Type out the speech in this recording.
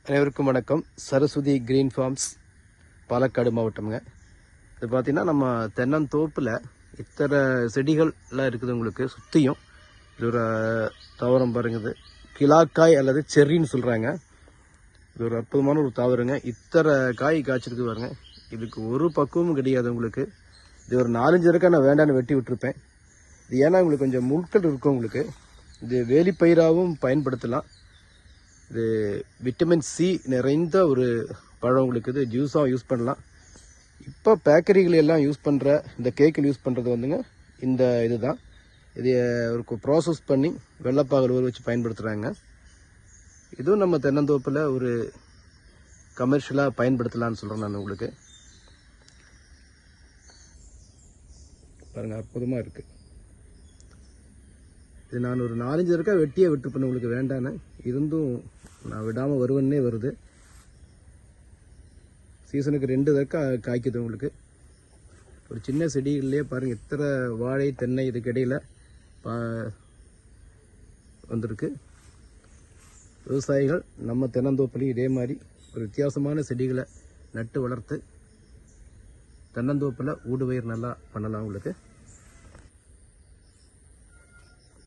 அனைவருக்கும் வணக்கம். Saraswati green farms, Palakkad மாவட்டம்ங்க. இது பார்த்தீங்கன்னா நம்ம தென்னந்தோப்பில் இத்தனை செடிகள்லாம் இருக்குது. உங்களுக்கு சுற்றியும் இது ஒரு தாவரம் பாருங்க. இது கிலாக்காய் அல்லது செர்ரின்னு சொல்கிறாங்க. இது ஒரு அற்புதமான ஒரு தாவரங்க. இத்தனை காய் காய்ச்சிருக்கு பாருங்க. இதுக்கு ஒரு பக்குவமும் கிடையாது உங்களுக்கு. இது ஒரு 4-5 தடவை நான் வேண்டான்னு வெட்டி விட்டுருப்பேன். இது ஏன்னா உங்களுக்கு கொஞ்சம் முட்கள் இருக்கும். உங்களுக்கு இது வேலிப்பயிராகவும் பயன்படுத்தலாம். இது விட்டமின் சி நிறைந்த ஒரு பழம். உங்களுக்கு இது ஜூஸாக யூஸ் பண்ணலாம். இப்போ பேக்கரிகள் எல்லாம் யூஸ் பண்ணுற இந்த கேக்கில் யூஸ் பண்ணுறது வந்துங்க இந்த இதுதான். இது ஒரு ப்ராசஸ் பண்ணி வெள்ளைப்பாகல் ஊற வச்சு பயன்படுத்துகிறாங்க. இதுவும் நம்ம தென்னந்தோப்பில் ஒரு கமர்ஷியலாக பயன்படுத்தலான்னு சொல்கிறேன் நான் உங்களுக்கு. பாருங்கள், அற்புதமாக இருக்குது. இது நான் ஒரு 4-5 தடவை வெட்டியே விட்டுருப்பேன் உங்களுக்கு வேண்டான்னு. இருந்தும் நான் விடாமல் வருவன்னே வருது. சீசனுக்கு 2 தடவை காய்க்குது உங்களுக்கு. ஒரு சின்ன செடிகள்லேயே பாருங்கள் இத்தனை வாழை தென்னை இதுக்கு இடையில் வந்திருக்கு. விவசாயிகள் நம்ம தென்னந்தோப்புலையும் இதே மாதிரி ஒரு வித்தியாசமான செடிகளை நட்டு வளர்த்து தென்னந்தோப்பில் ஊடுபயிர் நல்லா பண்ணலாம் உங்களுக்கு.